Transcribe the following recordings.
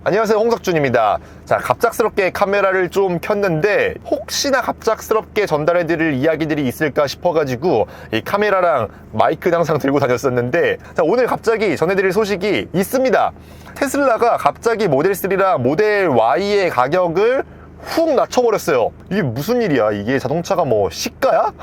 안녕하세요, 홍석준입니다. 자, 갑작스럽게 카메라를 좀 켰는데 혹시나 갑작스럽게 전달해드릴 이야기들이 있을까 싶어가지고 이 카메라랑 마이크는 항상 들고 다녔었는데, 자, 오늘 갑자기 전해드릴 소식이 있습니다. 테슬라가 갑자기 모델 3랑 모델 Y의 가격을 훅 낮춰버렸어요. 이게 무슨 일이야? 이게 자동차가 뭐 시가야?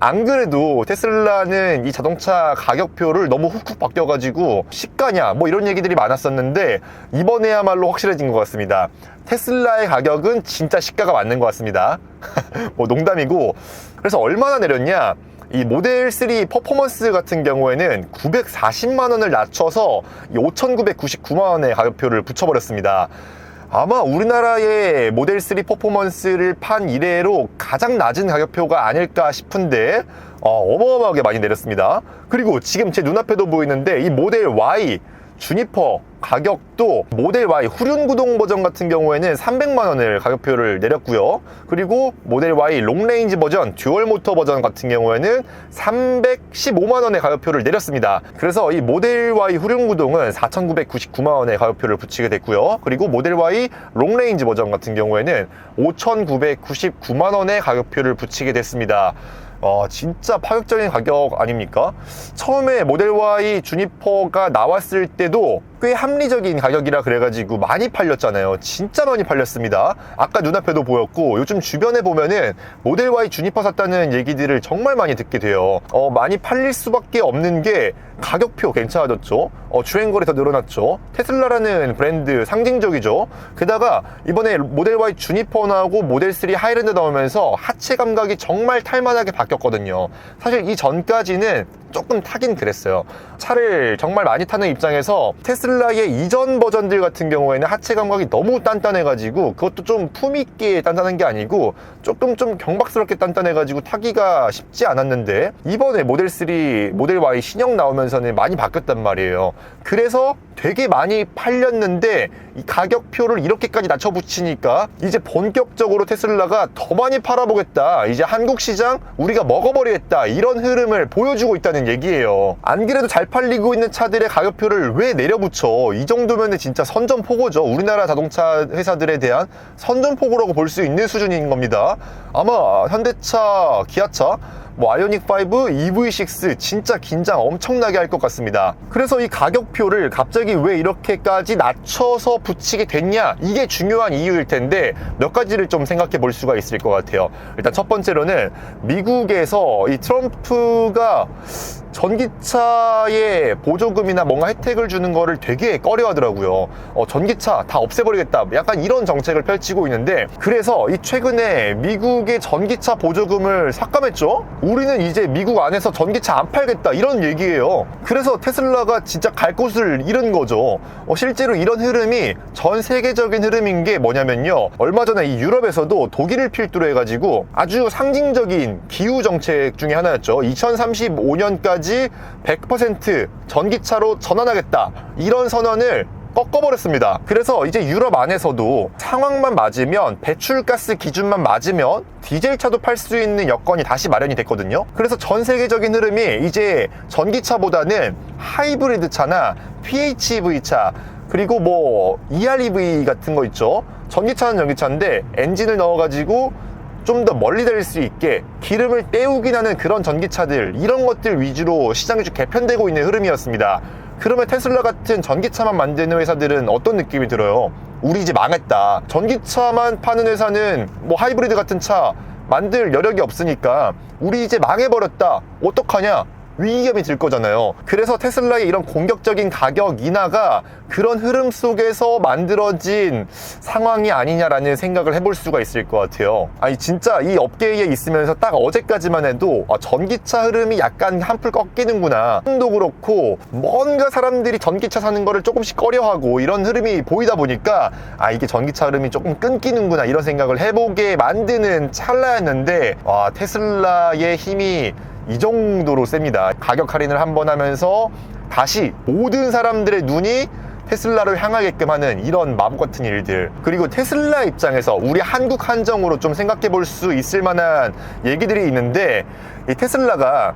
안 그래도 테슬라는 이 자동차 가격표를 너무 훅훅 바뀌어가지고 시가냐 뭐 이런 얘기들이 많았었는데, 이번에야말로 확실해진 것 같습니다. 테슬라의 가격은 진짜 시가가 맞는 것 같습니다. 뭐 농담이고. 그래서 얼마나 내렸냐, 이 모델 3 퍼포먼스 같은 경우에는 940만 원을 낮춰서 5,999만 원의 가격표를 붙여버렸습니다. 아마 우리나라의 모델 3 퍼포먼스를 판 이래로 가장 낮은 가격표가 아닐까 싶은데 어마어마하게 많이 내렸습니다. 그리고 지금 제 눈앞에도 보이는데 이 모델 Y 주니퍼 가격도 모델 Y 후륜구동 버전 같은 경우에는 300만 원을 가격표를 내렸고요. 그리고 모델 Y 롱레인지 버전 듀얼 모터 버전 같은 경우에는 315만 원의 가격표를 내렸습니다. 그래서 이 모델 Y 후륜구동은 4,999만 원의 가격표를 붙이게 됐고요. 그리고 모델 Y 롱레인지 버전 같은 경우에는 5,999만 원의 가격표를 붙이게 됐습니다. 진짜 파격적인 가격 아닙니까? 처음에 모델 Y 주니퍼가 나왔을 때도 꽤 합리적인 가격이라 그래가지고 많이 팔렸잖아요. 진짜 많이 팔렸습니다. 아까 눈앞에도 보였고, 요즘 주변에 보면은 모델 Y 주니퍼 샀다는 얘기들을 정말 많이 듣게 돼요. 많이 팔릴 수밖에 없는 게 가격표 괜찮아졌죠. 주행거리 더 늘어났죠. 테슬라라는 브랜드 상징적이죠. 게다가 이번에 모델 Y 주니퍼 나오고 모델 3 하이랜드 나오면서 하체 감각이 정말 탈만하게 바뀌었거든요. 사실 이 전까지는 조금 타긴 그랬어요. 차를 정말 많이 타는 입장에서 테슬라의 이전 버전들 같은 경우에는 하체 감각이 너무 단단해가지고, 그것도 좀 품있게 단단한 게 아니고 조금 좀 경박스럽게 단단해가지고 타기가 쉽지 않았는데, 이번에 모델 3, 모델 Y 신형 나오면서는 많이 바뀌었단 말이에요. 그래서 되게 많이 팔렸는데 이 가격표를 이렇게까지 낮춰 붙이니까 이제 본격적으로 테슬라가 더 많이 팔아보겠다, 이제 한국 시장 우리가 먹어버리겠다, 이런 흐름을 보여주고 있다는 얘기예요. 안 그래도 잘 팔리고 있는 차들의 가격표를 왜 내려붙여? 이 정도면 진짜 선전포고죠. 우리나라 자동차 회사들에 대한 선전포고라고 볼 수 있는 수준인 겁니다. 아마 현대차, 기아차, 아이오닉 5, EV6 진짜 긴장 엄청나게 할 것 같습니다. 그래서 이 가격표를 갑자기 왜 이렇게까지 낮춰서 붙이게 됐냐, 이게 중요한 이유일 텐데 몇 가지를 좀 생각해 볼 수가 있을 것 같아요. 일단 첫 번째로는 미국에서 이 트럼프가 전기차에 보조금이나 뭔가 혜택을 주는 거를 되게 꺼려하더라고요. 전기차 다 없애버리겠다, 약간 이런 정책을 펼치고 있는데, 그래서 이 최근에 미국의 전기차 보조금을 삭감했죠. 우리는 이제 미국 안에서 전기차 안 팔겠다, 이런 얘기예요. 그래서 테슬라가 진짜 갈 곳을 잃은 거죠. 실제로 이런 흐름이 전 세계적인 흐름인 게 뭐냐면요, 얼마 전에 이 유럽에서도 독일을 필두로 해가지고 아주 상징적인 기후 정책 중에 하나였죠. 2035년까지 100% 전기차로 전환하겠다, 이런 선언을 꺾어버렸습니다. 그래서 이제 유럽 안에서도 상황만 맞으면, 배출가스 기준만 맞으면 디젤차도 팔 수 있는 여건이 다시 마련이 됐거든요. 그래서 전 세계적인 흐름이 이제 전기차보다는 하이브리드 차나 PHEV 차, 그리고 EREV 같은 거 있죠. 전기차는 전기차인데 엔진을 넣어가지고 좀 더 멀리 달릴 수 있게 기름을 때우긴 하는 그런 전기차들, 이런 것들 위주로 시장이 좀 개편되고 있는 흐름이었습니다. 그러면 테슬라 같은 전기차만 만드는 회사들은 어떤 느낌이 들어요? 우리 이제 망했다. 전기차만 파는 회사는 하이브리드 같은 차 만들 여력이 없으니까 우리 이제 망해버렸다, 어떡하냐, 위기감이 들 거잖아요. 그래서 테슬라의 이런 공격적인 가격 인하가 그런 흐름 속에서 만들어진 상황이 아니냐라는 생각을 해볼 수가 있을 것 같아요. 아니 진짜 이 업계에 있으면서 딱 어제까지만 해도 전기차 흐름이 약간 한풀 꺾이는구나, 도 그렇고 뭔가 사람들이 전기차 사는 거를 조금씩 꺼려하고 이런 흐름이 보이다 보니까 이게 전기차 흐름이 조금 끊기는구나, 이런 생각을 해보게 만드는 찰나였는데, 테슬라의 힘이 이 정도로 셉니다. 가격 할인을 한번 하면서 다시 모든 사람들의 눈이 테슬라를 향하게끔 하는 이런 마법 같은 일들. 그리고 테슬라 입장에서 우리 한국 한정으로 좀 생각해 볼 수 있을 만한 얘기들이 있는데, 이 테슬라가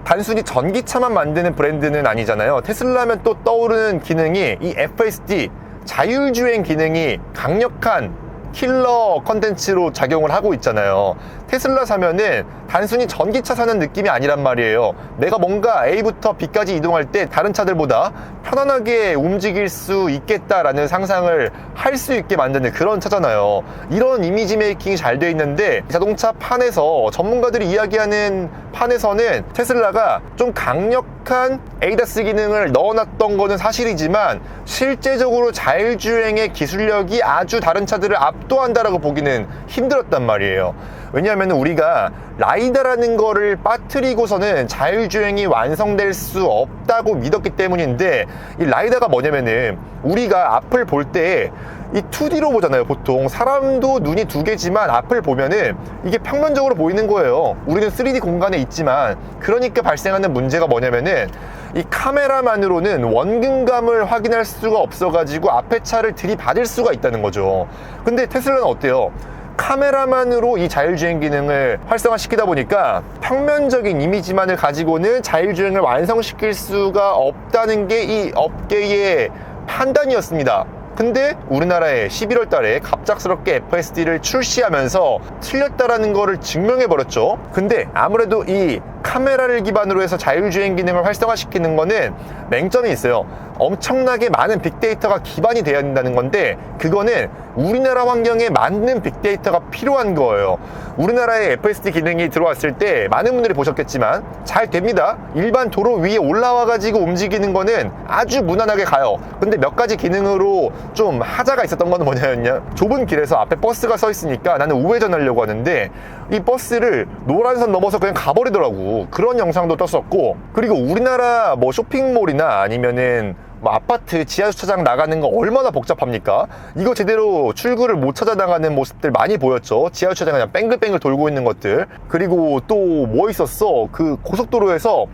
단순히 전기차만 만드는 브랜드는 아니잖아요. 테슬라 하면 또 떠오르는 기능이 이 FSD, 자율주행 기능이 강력한 킬러 컨텐츠로 작용을 하고 있잖아요. 테슬라 사면은 단순히 전기차 사는 느낌이 아니란 말이에요. 내가 뭔가 A부터 B까지 이동할 때 다른 차들보다 편안하게 움직일 수 있겠다라는 상상을 할 수 있게 만드는 그런 차잖아요. 이런 이미지 메이킹이 잘 돼 있는데 자동차 판에서 전문가들이 이야기하는 판에서는 테슬라가 좀 강력한 ADAS 기능을 넣어놨던 거는 사실이지만 실제적으로 자율주행의 기술력이 아주 다른 차들을 압도한다라고 보기는 힘들었단 말이에요. 왜냐하면 우리가 라이다라는 거를 빠뜨리고서는 자율주행이 완성될 수 없다고 믿었기 때문인데, 이 라이다가 뭐냐면은 우리가 앞을 볼 때 이 2D로 보잖아요. 보통 사람도 눈이 두 개지만 앞을 보면은 이게 평면적으로 보이는 거예요. 우리는 3D 공간에 있지만. 그러니까 발생하는 문제가 뭐냐면은 이 카메라만으로는 원근감을 확인할 수가 없어가지고 앞에 차를 들이받을 수가 있다는 거죠. 근데 테슬라는 어때요? 카메라만으로 이 자율주행 기능을 활성화시키다 보니까 평면적인 이미지만을 가지고는 자율주행을 완성시킬 수가 없다는 게 이 업계의 판단이었습니다. 근데 우리나라에 11월 달에 갑작스럽게 FSD를 출시하면서 틀렸다라는 거를 증명해버렸죠. 근데 아무래도 이 카메라를 기반으로 해서 자율주행 기능을 활성화시키는 거는 맹점이 있어요. 엄청나게 많은 빅데이터가 기반이 되어야 된다는 건데, 그거는 우리나라 환경에 맞는 빅데이터가 필요한 거예요. 우리나라에 FSD 기능이 들어왔을 때 많은 분들이 보셨겠지만 잘 됩니다. 일반 도로 위에 올라와 가지고 움직이는 거는 아주 무난하게 가요. 근데 몇 가지 기능으로 좀 하자가 있었던 거는 뭐냐면요, 좁은 길에서 앞에 버스가 서 있으니까 나는 우회전 하려고 하는데 이 버스를 노란선 넘어서 그냥 가버리더라고. 그런 영상도 떴었고, 그리고 우리나라 뭐 쇼핑몰이나 아니면은 뭐 아파트 지하주차장 나가는 거 얼마나 복잡합니까? 이거 제대로 출구를 못 찾아 나가는 모습들 많이 보였죠. 지하주차장 그냥 뱅글뱅글 돌고 있는 것들. 그리고 또 뭐 있었어? 그 고속도로에서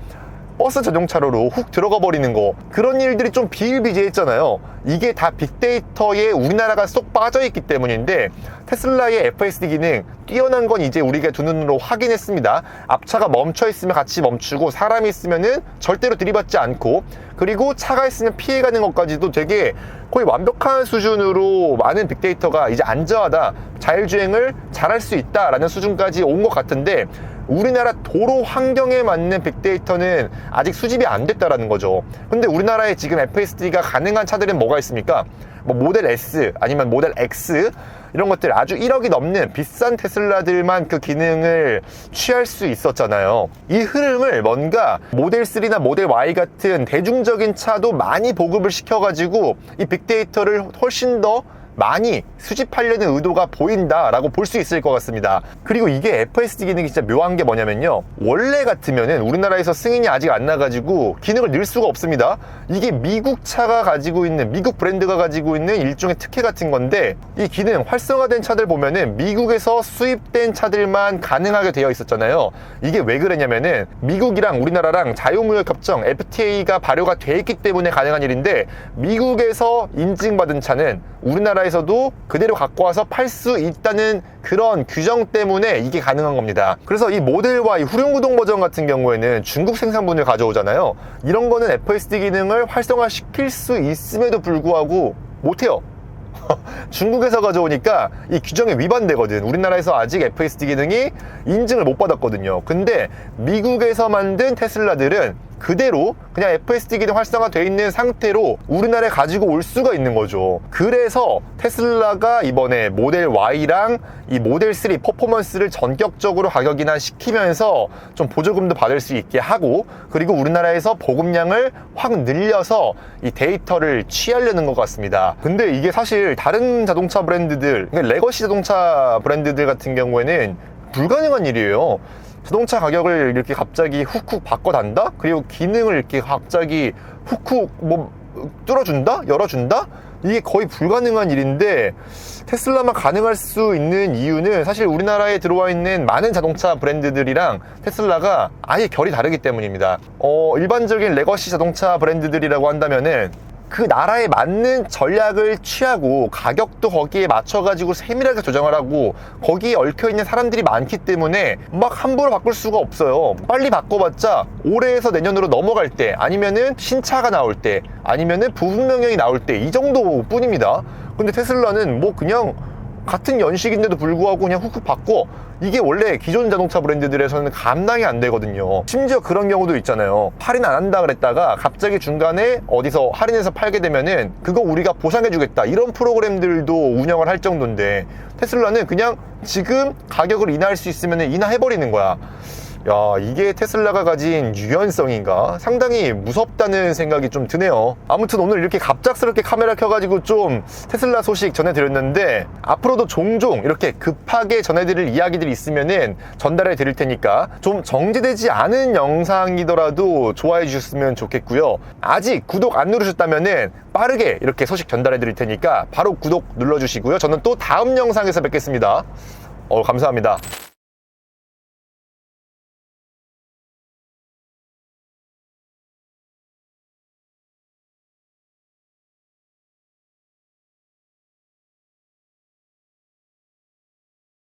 버스 전용차로로 훅 들어가 버리는 거, 그런 일들이 좀 비일비재했잖아요. 이게 다 빅데이터에 우리나라가 쏙 빠져있기 때문인데, 테슬라의 FSD 기능 뛰어난 건 이제 우리가 두 눈으로 확인했습니다. 앞차가 멈춰있으면 같이 멈추고, 사람이 있으면은 절대로 들이받지 않고, 그리고 차가 있으면 피해가는 것까지도 되게 거의 완벽한 수준으로 많은 빅데이터가 이제 안전하다, 자율주행을 잘할 수 있다라는 수준까지 온 것 같은데, 우리나라 도로 환경에 맞는 빅데이터는 아직 수집이 안 됐다라는 거죠. 근데 우리나라에 지금 FSD가 가능한 차들은 뭐가 있습니까? 뭐 모델 S 아니면 모델 X, 이런 것들 아주 1억이 넘는 비싼 테슬라들만 그 기능을 취할 수 있었잖아요. 이 흐름을 뭔가 모델 3나 모델 Y 같은 대중적인 차도 많이 보급을 시켜가지고 이 빅데이터를 훨씬 더 많이 수집하려는 의도가 보인다라고 볼 수 있을 것 같습니다. 그리고 이게 FSD 기능이 진짜 묘한 게 뭐냐면요, 원래 같으면은 우리나라에서 승인이 아직 안 나가지고 기능을 넣을 수가 없습니다. 이게 미국 차가 가지고 있는, 미국 브랜드가 가지고 있는 일종의 특혜 같은 건데, 이 기능 활성화된 차들 보면은 미국에서 수입된 차들만 가능하게 되어 있었잖아요. 이게 왜 그러냐면은 미국이랑 우리나라랑 자유무역협정 FTA가 발효가 돼 있기 때문에 가능한 일인데, 미국에서 인증받은 차는 우리나라에서도 그대로 갖고 와서 팔 수 있다는 그런 규정 때문에 이게 가능한 겁니다. 그래서 이 모델 Y 후륜구동 버전 같은 경우에는 중국 생산분을 가져오잖아요. 이런 거는 FSD 기능을 활성화시킬 수 있음에도 불구하고 못해요. 중국에서 가져오니까 이 규정에 위반되거든. 우리나라에서 아직 FSD 기능이 인증을 못 받았거든요. 근데 미국에서 만든 테슬라들은 그대로 그냥 FSD 기능 활성화되어 있는 상태로 우리나라에 가지고 올 수가 있는 거죠. 그래서 테슬라가 이번에 모델 Y랑 이 모델 3 퍼포먼스를 전격적으로 가격 인하시키면서 좀 보조금도 받을 수 있게 하고, 그리고 우리나라에서 보급량을 확 늘려서 이 데이터를 취하려는 것 같습니다. 근데 이게 사실 다른 자동차 브랜드들, 레거시 자동차 브랜드들 같은 경우에는 불가능한 일이에요. 자동차 가격을 이렇게 갑자기 훅훅 바꿔단다? 그리고 기능을 이렇게 갑자기 훅훅 뭐 뚫어준다? 열어준다? 이게 거의 불가능한 일인데, 테슬라만 가능할 수 있는 이유는 사실 우리나라에 들어와 있는 많은 자동차 브랜드들이랑 테슬라가 아예 결이 다르기 때문입니다. 일반적인 레거시 자동차 브랜드들이라고 한다면은 그 나라에 맞는 전략을 취하고 가격도 거기에 맞춰가지고 세밀하게 조정을 하고 거기에 얽혀있는 사람들이 많기 때문에 막 함부로 바꿀 수가 없어요. 빨리 바꿔봤자 올해에서 내년으로 넘어갈 때, 아니면은 신차가 나올 때, 아니면은 부품 명령이 나올 때, 이 정도 뿐입니다. 근데 테슬라는 뭐 그냥 같은 연식인데도 불구하고 그냥 훅훅 바꿔. 이게 원래 기존 자동차 브랜드들에서는 감당이 안 되거든요. 심지어 그런 경우도 있잖아요. 할인 안 한다 그랬다가 갑자기 중간에 어디서 할인해서 팔게 되면은 그거 우리가 보상해 주겠다, 이런 프로그램들도 운영을 할 정도인데, 테슬라는 그냥 지금 가격을 인하할 수 있으면 인하해 버리는 거야. 야, 이게 테슬라가 가진 유연성인가? 상당히 무섭다는 생각이 좀 드네요. 아무튼 오늘 이렇게 갑작스럽게 카메라 켜가지고 좀 테슬라 소식 전해드렸는데, 앞으로도 종종 이렇게 급하게 전해드릴 이야기들이 있으면은 전달해 드릴 테니까 좀 정제되지 않은 영상이더라도 좋아해 주셨으면 좋겠고요. 아직 구독 안 누르셨다면은 빠르게 이렇게 소식 전달해 드릴 테니까 바로 구독 눌러주시고요. 저는 또 다음 영상에서 뵙겠습니다. 감사합니다.